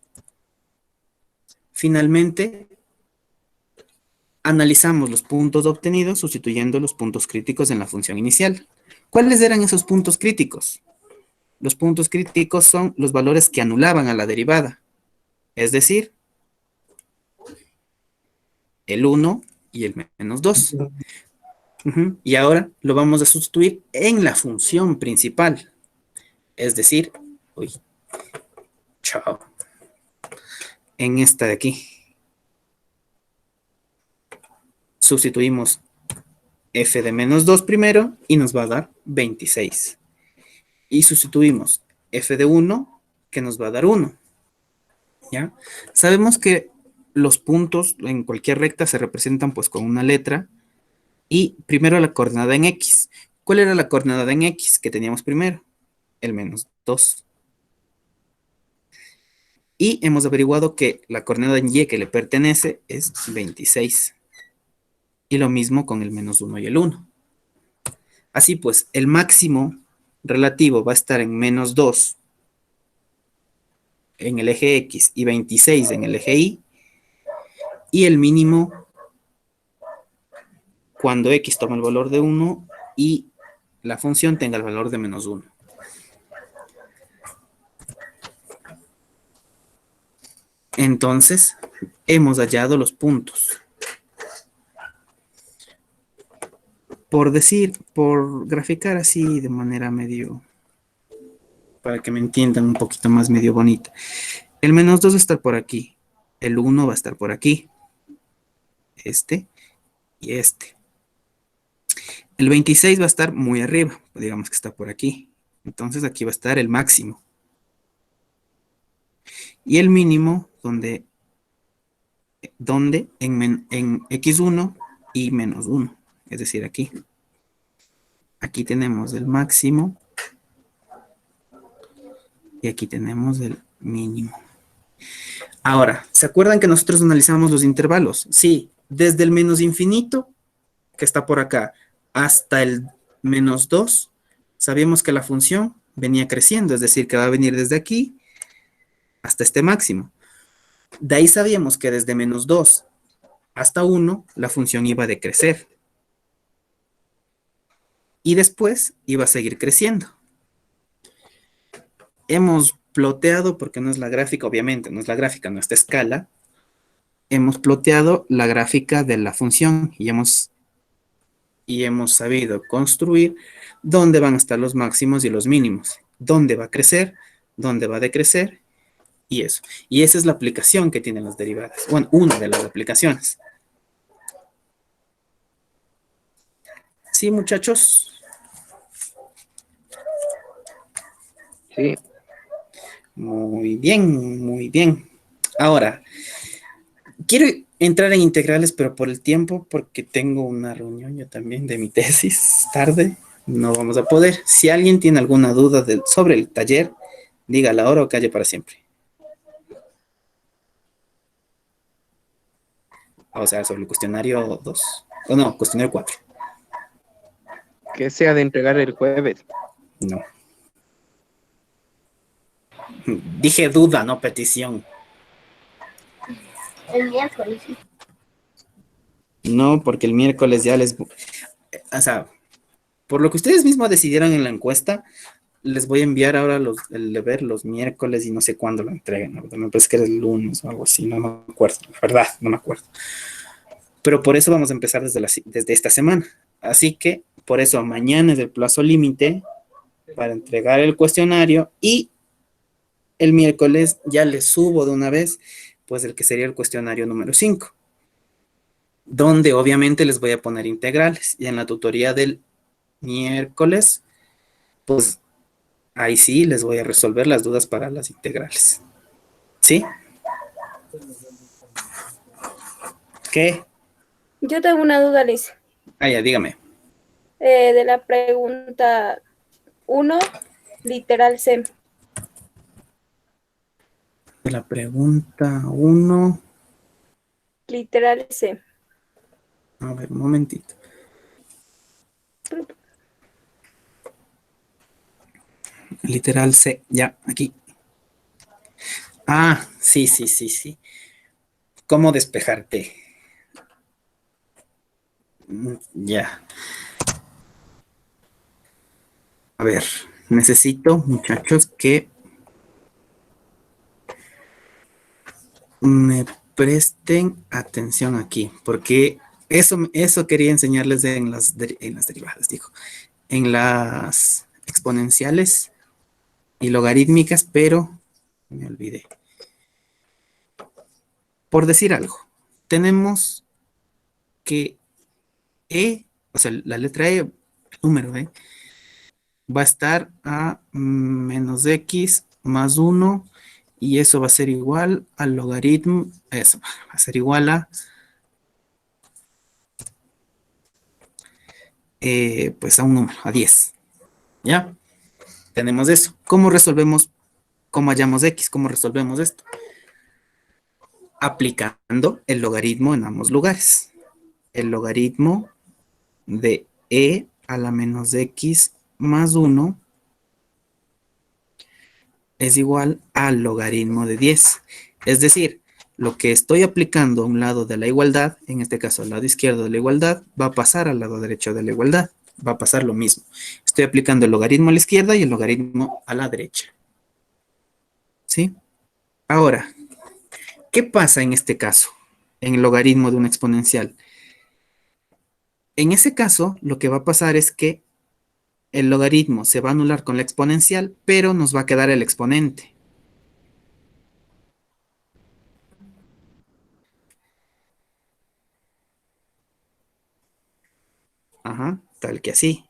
Finalmente, analizamos los puntos obtenidos sustituyendo los puntos críticos en la función inicial. ¿Cuáles eran esos puntos críticos? Los puntos críticos son los valores que anulaban a la derivada. Es decir, el 1 y el -2. Y ahora lo vamos a sustituir en la función principal. Es decir, chao. En esta de aquí. Sustituimos f de -2 primero y nos va a dar 26. Y sustituimos f de 1 que nos va a dar 1. ¿Ya? Sabemos que los puntos en cualquier recta se representan pues con una letra y primero la coordenada en X. ¿Cuál era la coordenada en X que teníamos primero? El -2. Y hemos averiguado que la coordenada en Y que le pertenece es 26. Y lo mismo con el -1 y el 1. Así pues, el máximo relativo va a estar en -2 en el eje X y 26 en el eje Y. Y el mínimo cuando X toma el valor de 1 y la función tenga el valor de -1. Entonces, hemos hallado los puntos. Por graficar así de manera medio, para que me entiendan un poquito más medio bonita. El -2 va a estar por aquí. El 1 va a estar por aquí. Este y este. El 26 va a estar muy arriba. Digamos que está por aquí. Entonces aquí va a estar el máximo. Y el mínimo, donde en x1 y -1. Es decir, aquí. Aquí tenemos el máximo. Y aquí tenemos el mínimo. Ahora, ¿se acuerdan que nosotros analizamos los intervalos? Sí, desde el menos infinito, que está por acá, hasta el -2, sabíamos que la función venía creciendo, es decir, que va a venir desde aquí hasta este máximo. De ahí sabíamos que desde -2 hasta 1, la función iba a decrecer. Y después iba a seguir creciendo. Hemos ploteado, porque no es la gráfica, obviamente, no es la gráfica, no es esta escala. Hemos ploteado la gráfica de la función y hemos sabido construir dónde van a estar los máximos y los mínimos. Dónde va a crecer, dónde va a decrecer y eso. Y esa es la aplicación que tienen las derivadas. Bueno, una de las aplicaciones. ¿Sí, muchachos? Sí. Muy bien, muy bien. Ahora, quiero entrar en integrales, pero por el tiempo, porque tengo una reunión yo también de mi tesis tarde, no vamos a poder. Si alguien tiene alguna duda sobre el taller, dígala ahora o calle para siempre. O sea, sobre el cuestionario 2. O no, cuestionario 4. Que sea de entregar el jueves. No. Dije duda, no petición. El miércoles. No, porque el miércoles ya les... O sea, por lo que ustedes mismos decidieron en la encuesta, les voy a enviar ahora el deber los miércoles y no sé cuándo lo entreguen. ¿No? Me parece que era el lunes o algo así, no me acuerdo. La verdad, no me acuerdo. Pero por eso vamos a empezar desde esta semana. Así que, por eso, mañana es el plazo límite para entregar el cuestionario y el miércoles ya les subo de una vez, pues el que sería el cuestionario número 5, donde obviamente les voy a poner integrales. Y en la tutoría del miércoles, pues ahí sí les voy a resolver las dudas para las integrales. ¿Sí? ¿Qué? Yo tengo una duda, Liz. Ah, ya, dígame. De la pregunta 1, literal C. De la pregunta 1. Literal C. A ver, un momentito. Literal C, ya, aquí. Ah, sí, sí, sí, sí. ¿Cómo despejarte? Ya. A ver, necesito, muchachos, que me presten atención aquí, porque eso quería enseñarles en las derivadas, digo, en las exponenciales y logarítmicas, pero me olvidé. Por decir algo, tenemos que E, o sea, la letra E, número E, va a estar a menos x más 1 y eso va a ser igual al logaritmo, eso va a ser igual a pues a un número, a 10. ¿Ya? Tenemos eso. ¿Cómo resolvemos, cómo hallamos x? ¿Cómo resolvemos esto? Aplicando el logaritmo en ambos lugares. El logaritmo de e a la menos x más 1 es igual al logaritmo de 10. Es decir, lo que estoy aplicando a un lado de la igualdad, en este caso al lado izquierdo de la igualdad, va a pasar al lado derecho de la igualdad. Va a pasar lo mismo. Estoy aplicando el logaritmo a la izquierda y el logaritmo a la derecha. ¿Sí? Ahora, ¿qué pasa en este caso? En el logaritmo de una exponencial. En ese caso, lo que va a pasar es que el logaritmo se va a anular con la exponencial, pero nos va a quedar el exponente. Ajá, tal que así.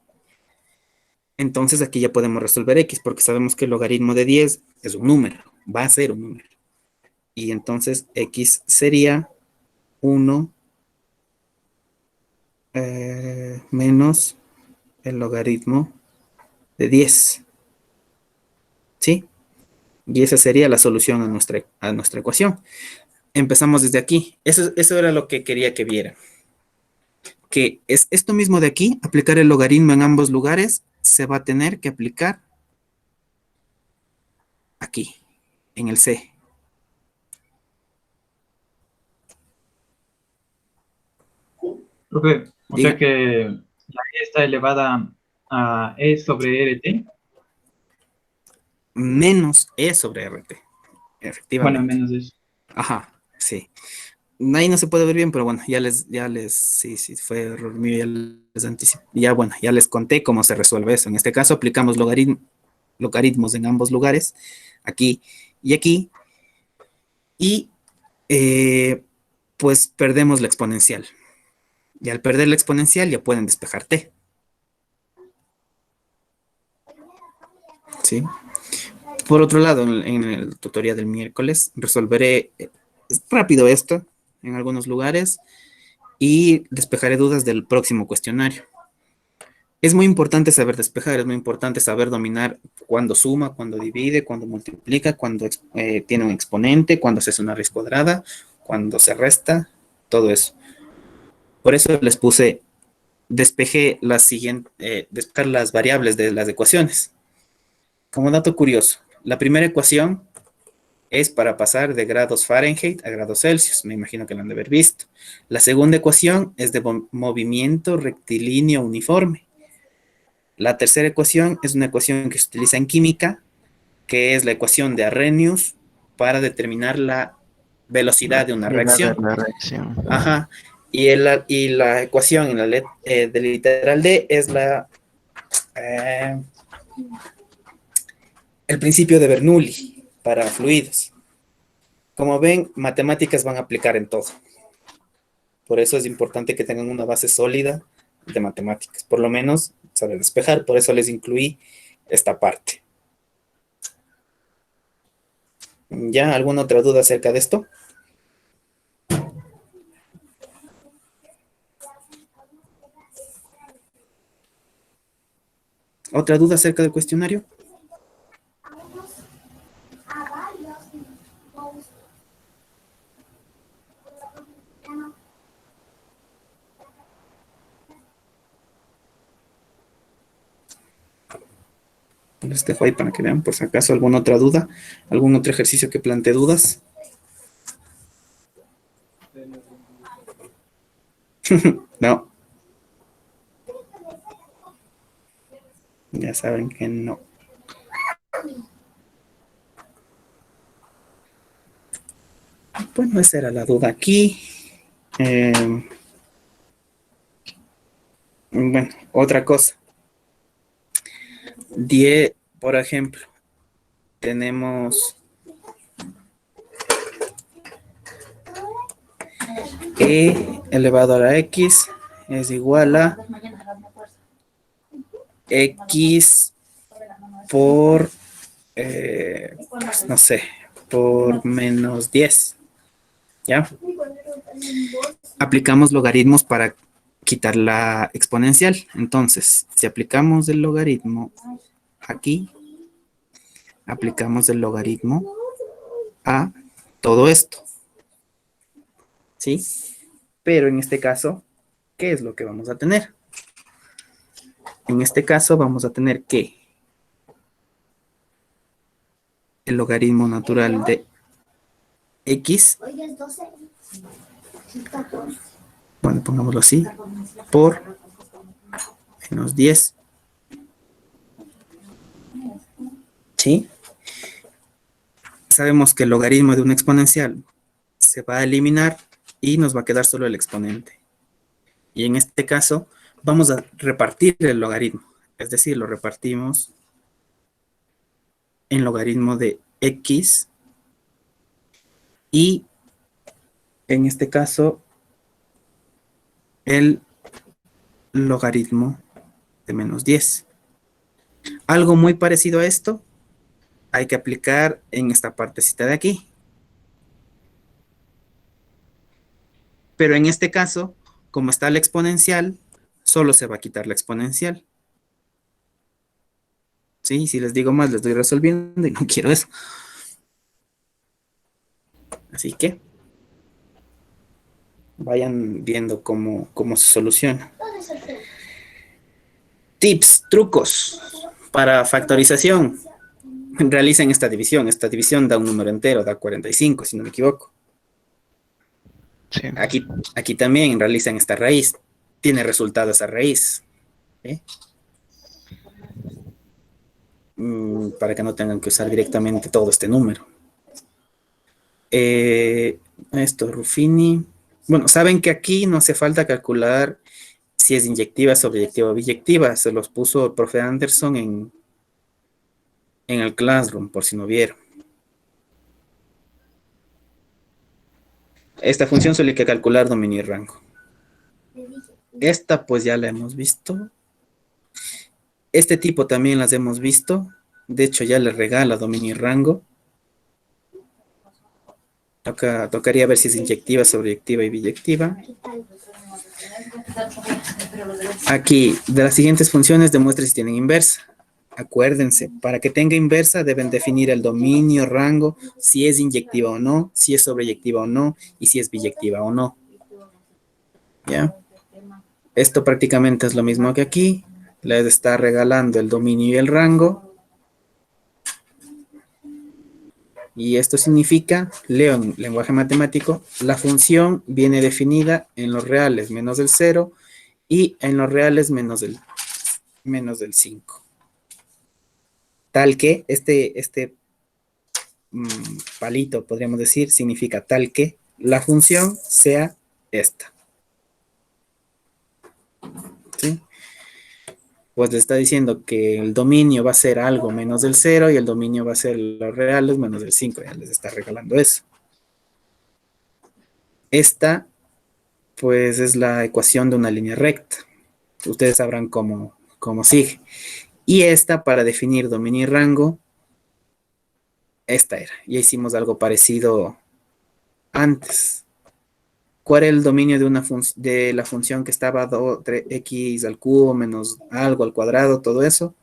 Entonces aquí ya podemos resolver x, porque sabemos que el logaritmo de 10 es un número, va a ser un número. Y entonces x sería 1 menos el logaritmo de 10. ¿Sí? Y esa sería la solución a nuestra ecuación. Empezamos desde aquí. Eso era lo que quería que vieran. Que es esto mismo de aquí, aplicar el logaritmo en ambos lugares, se va a tener que aplicar aquí, en el C. Profe, o Diga. sea que la E está elevada a E sobre RT. Menos E sobre RT, Bueno, efectivamente. menos eso. Ajá, sí. Ahí no se puede ver bien, pero bueno, sí, fue error mío, ya les anticipé. Ya, bueno, ya les conté cómo se resuelve eso. En este caso aplicamos logaritmos en ambos lugares, aquí y aquí, y pues perdemos la exponencial. Y al perder la exponencial ya pueden despejar t. ¿Sí? Por otro lado, en el tutorial del miércoles resolveré rápido esto en algunos lugares y despejaré dudas del próximo cuestionario. Es muy importante saber despejar, es muy importante saber dominar cuando suma, cuando divide, cuando multiplica, cuando tiene un exponente, cuando se hace una raíz cuadrada, cuando se resta, todo eso. Por eso les puse, despejé despejar las variables de las ecuaciones. Como dato curioso, la primera ecuación es para pasar de grados Fahrenheit a grados Celsius. Me imagino que lo han de haber visto. La segunda ecuación es de movimiento rectilíneo uniforme. La tercera ecuación es una ecuación que se utiliza en química, que es la ecuación de Arrhenius para determinar la velocidad de una reacción. La reacción. Ajá. Y la ecuación de literal D es el principio de Bernoulli para fluidos. Como ven, matemáticas van a aplicar en todo. Por eso es importante que tengan una base sólida de matemáticas. Por lo menos saber despejar. Por eso les incluí esta parte. ¿Ya alguna otra duda acerca de esto? ¿Otra duda acerca del cuestionario? Les dejo ahí para que vean por si acaso alguna otra duda, algún otro ejercicio que plantee dudas. No. Ya saben que no. Bueno, esa era la duda aquí. Bueno, otra cosa. Por ejemplo, tenemos e elevado a la x es igual a x por, pues no sé, por menos 10. ¿Ya? Aplicamos logaritmos para quitar la exponencial. Entonces, si aplicamos el logaritmo aquí, aplicamos el logaritmo a todo esto. ¿Sí? Pero en este caso, ¿qué es lo que vamos a tener? En este caso vamos a tener que el logaritmo natural de x, bueno, pongámoslo así, por menos 10. ¿Sí? Sabemos que el logaritmo de una exponencial se va a eliminar y nos va a quedar solo el exponente. Y en este caso vamos a repartir el logaritmo, es decir, lo repartimos en logaritmo de x y en este caso el logaritmo de menos 10. Algo muy parecido a esto hay que aplicar en esta partecita de aquí. Pero en este caso, como está la exponencial, solo se va a quitar la exponencial. Sí, si les digo más, les estoy resolviendo y no quiero eso. Así que vayan viendo cómo se soluciona. Tips, trucos para factorización. Realicen esta división. Esta división da un número entero, da 45, si no me equivoco. Sí. Aquí también realizan esta raíz. Tiene resultado esa raíz. ¿Sí? Para que no tengan que usar directamente todo este número. Esto, Ruffini. Bueno, saben que aquí no hace falta calcular si es inyectiva, sobreyectiva o biyectiva. Se los puso el profe Anderson en el Classroom, por si no vieron. Esta función solo hay que calcular dominio y rango. Esta pues ya la hemos visto. Este tipo también las hemos visto. De hecho ya le regala dominio y rango. Tocaría ver si es inyectiva, sobreyectiva y biyectiva. Aquí, de las siguientes funciones, demuestre si tienen inversa. Acuérdense, para que tenga inversa deben definir el dominio, rango, si es inyectiva o no, si es sobreyectiva o no, y si es biyectiva o no. ¿Ya? Esto prácticamente es lo mismo que aquí. Les está regalando el dominio y el rango. Y esto significa, leo en lenguaje matemático, la función viene definida en los reales menos del 0 y en los reales menos del 5. Tal que este palito, podríamos decir, significa tal que la función sea esta. ¿Sí? Pues le está diciendo que el dominio va a ser algo menos del 0 y el dominio va a ser los reales menos del 5. Ya les está regalando eso. Esta, pues, es la ecuación de una línea recta. Ustedes sabrán cómo sigue. Y esta, para definir dominio y rango, esta era. Ya hicimos algo parecido antes. ¿Cuál era el dominio de la función que estaba 3x al cubo menos algo al cuadrado, todo eso?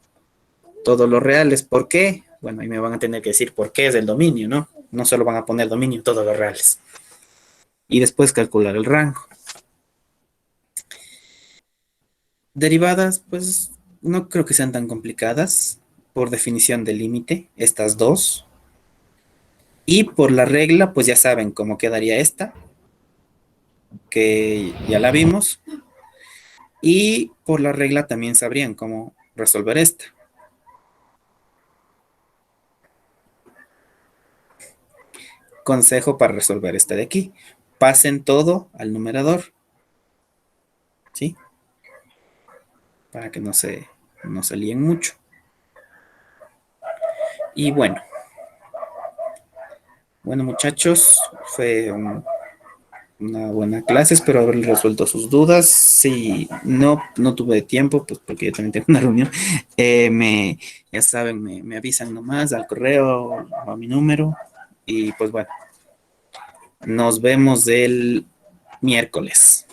Todos los reales. ¿Por qué? Bueno, ahí me van a tener que decir por qué es el dominio, ¿no? No solo van a poner dominio, todos los reales. Y después calcular el rango. Derivadas, pues no creo que sean tan complicadas. Por definición de límite, estas dos. Y por la regla, pues ya saben cómo quedaría esta, que ya la vimos. Y por la regla también sabrían cómo resolver esta. Consejo para resolver esta de aquí. Pasen todo al numerador. ¿Sí? Para que no se líen mucho. Y bueno. Bueno, muchachos, fue una buena clase. Espero haber resuelto sus dudas. Si no tuve tiempo, pues porque yo también tengo una reunión, ya saben, me avisan nomás al correo o a mi número. Y pues bueno, nos vemos el miércoles.